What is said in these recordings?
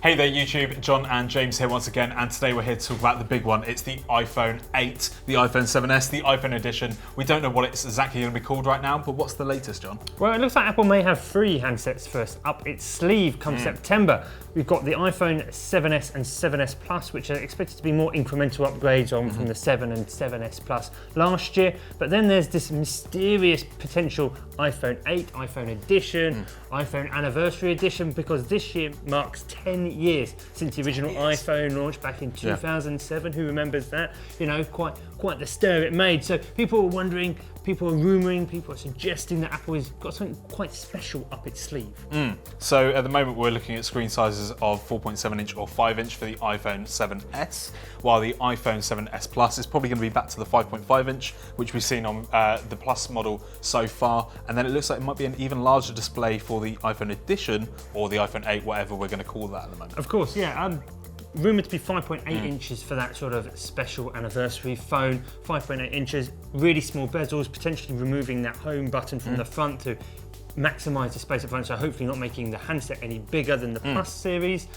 Hey there YouTube, John and James here once again, and today we're here to talk about the big one. It's the iPhone 8, the iPhone 7s, the iPhone edition. We don't know what it's exactly going to be called right now, but what's the latest, John? Well, it looks like Apple may have 3 handsets first up its sleeve come September. We've got the iPhone 7s and 7s Plus, which are expected to be more incremental upgrades on from the 7 and 7s Plus last year. But then there's this mysterious potential iPhone 8, iPhone edition, iPhone anniversary edition, because this year marks 10 years since the original iPhone launched back in 2007. Who remembers that? You know, quite the stir it made. So people are wondering, people are rumouring, people are suggesting that Apple has got something quite special up its sleeve. So at the moment we're looking at screen sizes of 4.7 inch or 5 inch for the iPhone 7s, while the iPhone 7s Plus is probably going to be back to the 5.5 inch, which we've seen on the Plus model so far. And then it looks like it might be an even larger display for the iPhone edition or the iPhone 8, whatever we're going to call that at the moment. Of course, yeah. Rumoured to be 5.8 inches for that sort of special anniversary phone. 5.8 inches, really small bezels, potentially removing that home button from the front to maximise the space up front, so hopefully not making the handset any bigger than the Plus series.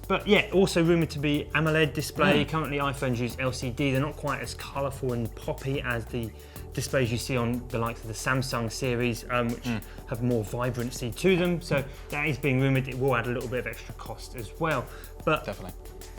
But yeah, also rumoured to be AMOLED display. Currently iPhones use LCD. They're not quite as colourful and poppy as the displays you see on the likes of the Samsung series, which have more vibrancy to them. So that is being rumoured. It will add a little bit of extra cost as well. But Definitely.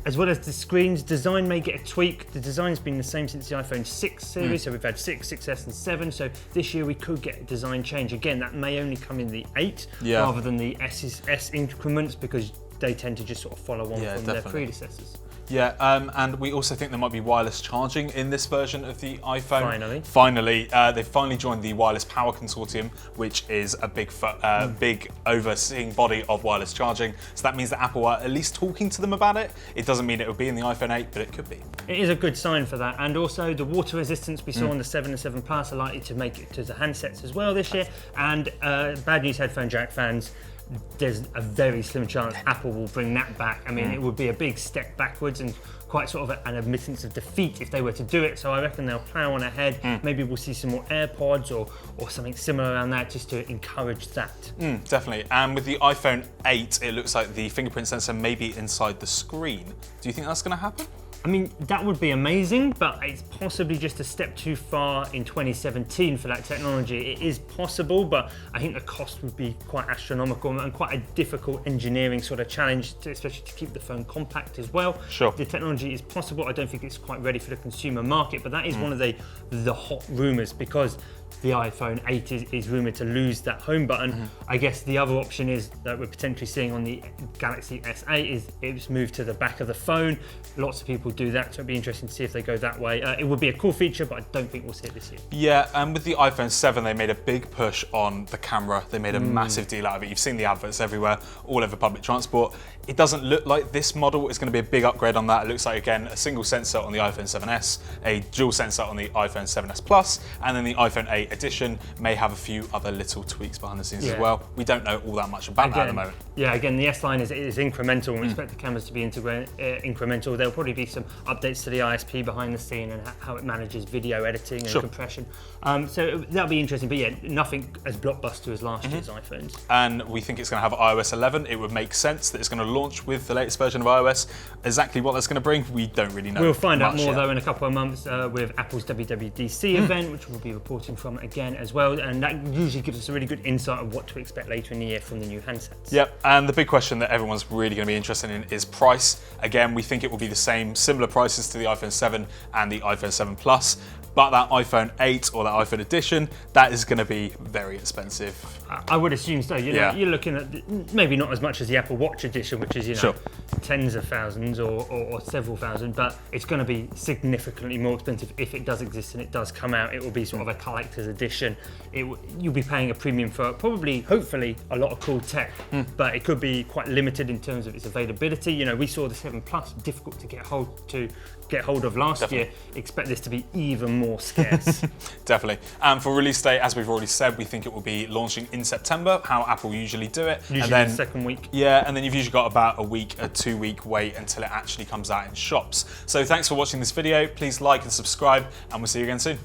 as well as the screens, design may get a tweak. The design's been the same since the iPhone 6 series, so we've had 6, 6S and 7, so this year we could get a design change. Again, that may only come in the 8 rather than the S increments, because they tend to just sort of follow on from their predecessors. Yeah, and we also think there might be wireless charging in this version of the iPhone. Finally. They've finally joined the Wireless Power Consortium, which is a big overseeing body of wireless charging. So that means that Apple are at least talking to them about it. It doesn't mean it will be in the iPhone 8, but it could be. It is a good sign for that. And also the water resistance we saw on the 7 and 7 Plus are likely to make it to the handsets as well this year. And bad news headphone jack fans, there's a very slim chance Apple will bring that back. I mean, it would be a big step backwards and quite sort of an admittance of defeat if they were to do it. So I reckon they'll plough on ahead. Maybe we'll see some more AirPods or something similar around that, just to encourage that. Definitely. And with the iPhone 8, it looks like the fingerprint sensor may be inside the screen. Do you think that's going to happen? I mean, that would be amazing, but it's possibly just a step too far in 2017 for that technology. It is possible, but I think the cost would be quite astronomical and quite a difficult engineering sort of challenge, especially to keep the phone compact as well. Sure. The technology is possible. I don't think it's quite ready for the consumer market, but that is one of the hot rumours, because the iPhone 8 is rumoured to lose that home button. I guess the other option is that we're potentially seeing on the Galaxy S8 is it's moved to the back of the phone. Lots of people do that, so it'd be interesting to see if they go that way. It would be a cool feature, but I don't think we'll see it this year. Yeah, and with the iPhone 7, they made a big push on the camera. They made a massive deal out of it. You've seen the adverts everywhere, all over public transport. It doesn't look like this model is going to be a big upgrade on that. It looks like, again, a single sensor on the iPhone 7s, a dual sensor on the iPhone 7s Plus, and then the iPhone 8 edition may have a few other little tweaks behind the scenes as well. We don't know all that much about that at the moment. Yeah, again, the S line is incremental, and we expect the cameras to be incremental. There'll probably be some updates to the ISP behind the scene and how it manages video editing and compression. So that'll be interesting, but yeah, nothing as blockbuster as last year's iPhones. And we think it's going to have iOS 11. It would make sense that it's going to launch with the latest version of iOS. Exactly what that's going to bring, we don't really know. We'll find out more though in a couple of months with Apple's WWDC event, which we'll be reporting from again as well, and that usually gives us a really good insight of what to expect later in the year from the new handsets. Yep, and the big question that everyone's really going to be interested in is price. Again, we think it will be the same, similar prices to the iPhone 7 and the iPhone 7 Plus. But that iPhone 8 or that iPhone edition, that is going to be very expensive. I would assume so. You're looking at maybe not as much as the Apple Watch edition, which is tens of thousands or several thousand, but it's going to be significantly more expensive if it does exist and it does come out. It will be sort of a collector's edition. You'll be paying a premium for probably, hopefully, a lot of cool tech, but it could be quite limited in terms of its availability. You know, we saw the 7 Plus difficult to get hold of last year. Expect this to be even more scarce. Definitely. And for release date, as we've already said, we think it will be launching in September, how Apple usually do it. Usually and then, the second week. Yeah, and then you've usually got about a 2-week wait until it actually comes out in shops. So thanks for watching this video. Please like and subscribe, and we'll see you again soon.